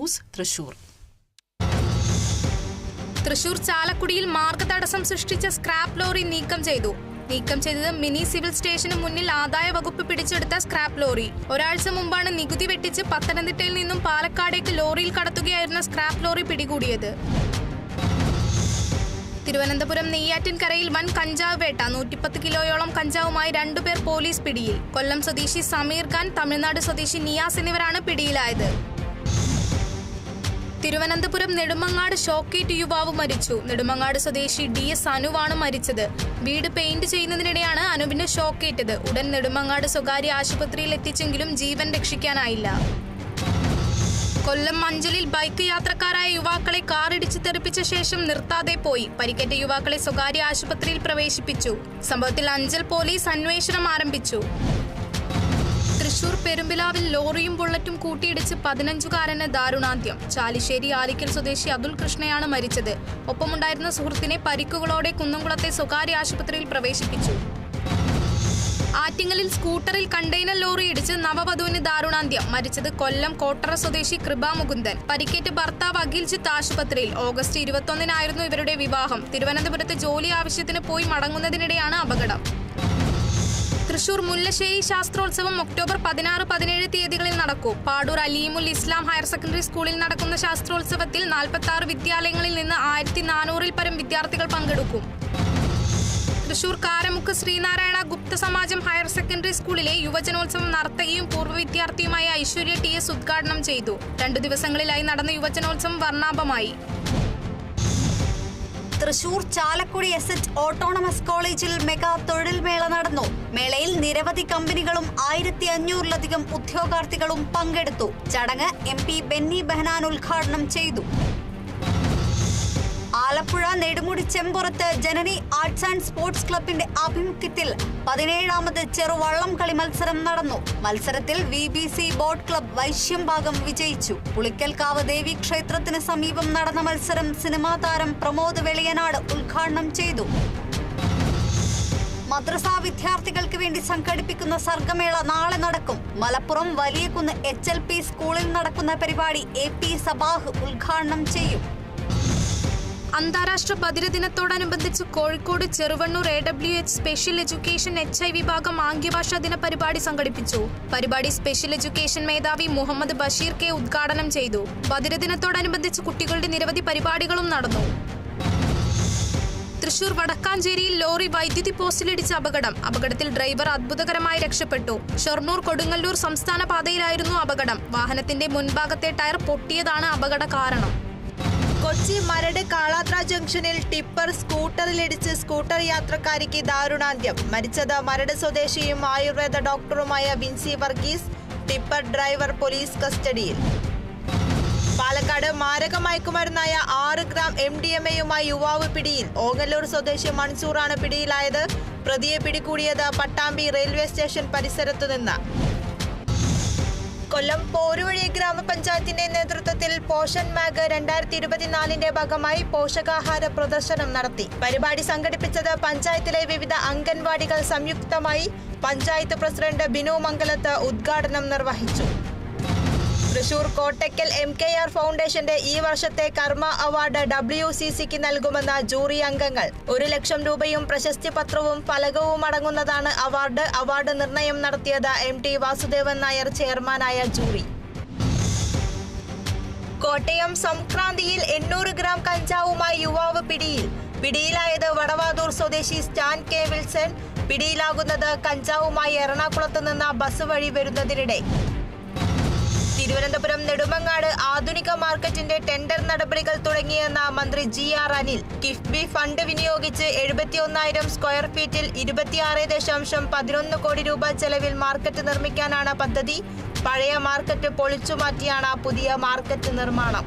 News, Thrissur. Thrissur ചാലക്കുടിയിൽ മാർഗതടസ്സം സൃഷ്ടിച്ച scrap lorry നീക്കം ചെയ്തത് മിനി സിവിൽ സ്റ്റേഷന് മുന്നിൽ ആദായ വകുപ്പ് പിടിച്ചെടുത്ത സ്ക്രാപ്പ് ലോറി. ഒരാഴ്ച മുമ്പാണ് നികുതി വെട്ടിച്ച് പത്തനംതിട്ടയിൽ നിന്നും പാലക്കാടേക്ക് ലോറിയിൽ കടത്തുകയായിരുന്ന സ്ക്രാപ്പ് ലോറി പിടികൂടിയത്. തിരുവനന്തപുരം നെയ്യാറ്റിൻകരയിൽ വൻ കഞ്ചാവ് വേട്ട. 110 കിലോയോളം കഞ്ചാവുമായി 2 പേർ പോലീസ് പിടിയിൽ. കൊല്ലം സ്വദേശി സമീർ ഖാൻ, തമിഴ്നാട് സ്വദേശി നിയാസ് എന്നിവരാണ് പിടിയിലായത്. തിരുവനന്തപുരം നെടുമങ്ങാട് ഷോക്കേറ്റ് യുവാവ് മരിച്ചു. നെടുമങ്ങാട് സ്വദേശി DS അനുവാണ് മരിച്ചത്. വീട് പെയിന്റ് ചെയ്യുന്നതിനിടെയാണ് അനുവിന് ഷോക്കേറ്റത്. ഉടൻ നെടുമങ്ങാട് സ്വകാര്യ ആശുപത്രിയിൽ എത്തിച്ചെങ്കിലും ജീവൻ രക്ഷിക്കാനായില്ല. കൊല്ലം മഞ്ചലിൽ ബൈക്ക് യാത്രക്കാരായ യുവാക്കളെ കാറിടിച്ച് തെറിപ്പിച്ച ശേഷം നിർത്താതെ പോയി. പരിക്കേറ്റ യുവാക്കളെ സ്വകാര്യ ആശുപത്രിയിൽ പ്രവേശിപ്പിച്ചു. സംഭവത്തിൽ അഞ്ചൽ പോലീസ് അന്വേഷണം ആരംഭിച്ചു. തൃശൂർ പെരുമ്പിലാവിൽ ലോറിയും ബുള്ളറ്റും കൂട്ടിയിടിച്ച് 15-കാരന് ദാരുണാന്ത്യം. ചാലിശ്ശേരി ആലിക്കൽ സ്വദേശി അതുൽ കൃഷ്ണയാണ് മരിച്ചത്. ഒപ്പമുണ്ടായിരുന്ന സുഹൃത്തിനെ പരിക്കുകളോടെ കുന്നംകുളത്തെ സ്വകാര്യ ആശുപത്രിയിൽ പ്രവേശിപ്പിച്ചു. ആറ്റിങ്ങലിൽ സ്കൂട്ടറിൽ കണ്ടെയ്നർ ലോറി ഇടിച്ച് നവവധുവിന് ദാരുണാന്ത്യം. മരിച്ചത് കൊല്ലം കോട്ടറ സ്വദേശി കൃപ മുകുന്ദൻ. പരിക്കേറ്റ് ഭർത്താവ് അഖിൽജിത്ത് ആശുപത്രിയിൽ. ഓഗസ്റ്റ് 21-നായിരുന്നു ഇവരുടെ വിവാഹം. തിരുവനന്തപുരത്ത് ജോലി ആവശ്യത്തിന് പോയി മടങ്ങുന്നതിനിടെയാണ് അപകടം. തൃശൂർ മുല്ലശ്ശേരി ശാസ്ത്രോത്സവം ഒക്ടോബർ 16-17 തീയതികളിൽ നടക്കും. പാടൂർ അലീമുൽ ഇസ്ലാം ഹയർ സെക്കൻഡറി സ്കൂളിൽ നടക്കുന്ന ശാസ്ത്രോത്സവത്തിൽ 46 വിദ്യാലയങ്ങളിൽ നിന്ന് 1400-ൽ പരം വിദ്യാർത്ഥികൾ പങ്കെടുക്കും. തൃശൂർ കാരമുക്ക് ശ്രീനാരായണ ഗുപ്ത സമാജം ഹയർ സെക്കൻഡറി സ്കൂളിലെ യുവജനോത്സവം നർത്തകിയും പൂർവ്വ വിദ്യാർത്ഥിയുമായ ഐശ്വര്യ TS ഉദ്ഘാടനം ചെയ്തു. 2 ദിവസങ്ങളിലായി നടന്ന യുവജനോത്സവം വർണ്ണാഭമായി. തൃശൂർ ചാലക്കുടി എസറ്റ് ഓട്ടോണമസ് കോളേജിൽ മെഗാ തൊഴിൽ മേള നടന്നു. മേളയിൽ നിരവധി കമ്പനികളും 1500-ലധികം ഉദ്യോഗാർത്ഥികളും പങ്കെടുത്തു. ചടങ്ങ് MP ബെന്നി ബെഹനാൻ ഉദ്ഘാടനം ചെയ്തു. ആലപ്പുഴ നെടുമുടി ചെമ്പുറത്ത് ജനനി ആർട്സ് ആൻഡ് സ്പോർട്സ് ക്ലബിന്റെ ആഭിമുഖ്യത്തിൽ 17ാമത് ചെറുവള്ളം കളി മത്സരം നടന്നു. മത്സരത്തിൽ VBC ബോട്ട് ക്ലബ് വൈശ്യംഭാഗം വിജയിച്ചു. പുളിക്കൽക്കാവ് ദേവി ക്ഷേത്രത്തിന് സമീപം നടന്ന മത്സരം സിനിമാ താരം പ്രമോദ് വെളിയനാട് ഉദ്ഘാടനം ചെയ്തു. മദ്രസ വിദ്യാർത്ഥികൾക്ക് വേണ്ടി സംഘടിപ്പിക്കുന്ന സർഗമേള നാളെ നടക്കും. മലപ്പുറം വലിയകുന്ന് HLP സ്കൂളിൽ നടക്കുന്ന പരിപാടി AP സബാഹ് ഉദ്ഘാടനം ചെയ്യും. അന്താരാഷ്ട്ര ബധിരദിനത്തോടനുബന്ധിച്ച് Kozhikode Cheruvannur AWH special education HI വിഭാഗം ആംഗ്യഭാഷാ ദിന പരിപാടി സംഘടിപ്പിച്ചു. പരിപാടി സ്പെഷ്യൽ എഡ്യൂക്കേഷൻ മേധാവി മുഹമ്മദ് ബഷീർ K ഉദ്ഘാടനം ചെയ്തു. ബധിരദിനത്തോടനുബന്ധിച്ച് കുട്ടികളുടെ നിരവധി പരിപാടികളും നടന്നു. തൃശൂർ വടക്കാഞ്ചേരിയിൽ ലോറി വൈദ്യുതി പോസ്റ്റിലിടിച്ച് അപകടത്തിൽ ഡ്രൈവർ അത്ഭുതകരമായി രക്ഷപ്പെട്ടു. ഷൊർണൂർ കൊടുങ്ങല്ലൂർ സംസ്ഥാന പാതയിലായിരുന്നു അപകടം. വാഹനത്തിന്റെ മുൻഭാഗത്തെ ടയർ പൊട്ടിയതാണ് അപകട കാരണം. കൊച്ചി മരട് കാളാത്ര ജംഗ്ഷനിൽ ടിപ്പർ സ്കൂട്ടറിലിടിച്ച് സ്കൂട്ടർ യാത്രക്കാരിക്ക് ദാരുണാന്ത്യം. മരിച്ചത് മരട് സ്വദേശിയും ആയുർവേദ ഡോക്ടറുമായ Vincy Varghese. Tipper driver police കസ്റ്റഡിയിൽ. പാലക്കാട് മാരക മയക്കുമരുന്നായ 6 ഗ്രാം MDMA-യുമായി യുവാവ് പിടിയിൽ. ഓങ്ങല്ലൂർ സ്വദേശി മൻസൂറാണ് പിടിയിലായത്. പ്രതിയെ പിടികൂടിയത് പട്ടാമ്പി റെയിൽവേ സ്റ്റേഷൻ പരിസരത്തു നിന്ന്. കൊല്ലം പോരുവഴി ഗ്രാമപഞ്ചായത്തിന്റെ നേതൃത്വത്തിൽ പോഷൻ മാഗ് 2024-ന്റെ ഭാഗമായി പോഷകാഹാര പ്രദർശനം നടത്തി. പരിപാടി സംഘടിപ്പിച്ചത് പഞ്ചായത്തിലെ വിവിധ അംഗൻവാടികൾ സംയുക്തമായി. പഞ്ചായത്ത് പ്രസിഡന്റ് ബിനു മംഗലത്ത് ഉദ്ഘാടനം നിർവഹിച്ചു. തൃശൂർ കോട്ടയ്ക്കൽ MKR ഫൗണ്ടേഷന്റെ ഈ വർഷത്തെ കർമ്മ അവാർഡ് WCCക്ക് നൽകുമെന്ന ജൂറി അംഗങ്ങൾ. 1 ലക്ഷം രൂപയും പ്രശസ്തി പത്രവും ഫലകവും അടങ്ങുന്നതാണ് അവാർഡ്. അവാർഡ് നിർണയം നടത്തിയത് MT വാസുദേവൻ നായർ ചെയർമാനായ ജൂറി. കോട്ടയം സംക്രാന്തിയിൽ 800 ഗ്രാം കഞ്ചാവുമായി യുവാവ് പിടിയിലായത് വടവാതൂർ സ്വദേശി സ്റ്റാൻ K വിൽസൺ. പിടിയിലാകുന്നത് കഞ്ചാവുമായി എറണാകുളത്ത് നിന്ന് ബസ് വഴി വരുന്നതിനിടെ. തിരുവനന്തപുരം നെടുമങ്ങാട് ആധുനിക മാർക്കറ്റിന്റെ ടെൻഡർ നടപടികൾ തുടങ്ങിയെന്ന മന്ത്രി GR അനിൽ. കിഫ്ബി ഫണ്ട് വിനിയോഗിച്ച് 71,000 സ്ക്വയർ ഫീറ്റിൽ 26.11 കോടി രൂപ ചെലവിൽ മാർക്കറ്റ് നിർമ്മിക്കാനാണ് പദ്ധതി. പഴയ മാർക്കറ്റ് പൊളിച്ചുമാറ്റിയാണ് പുതിയ മാർക്കറ്റ് നിർമ്മാണം.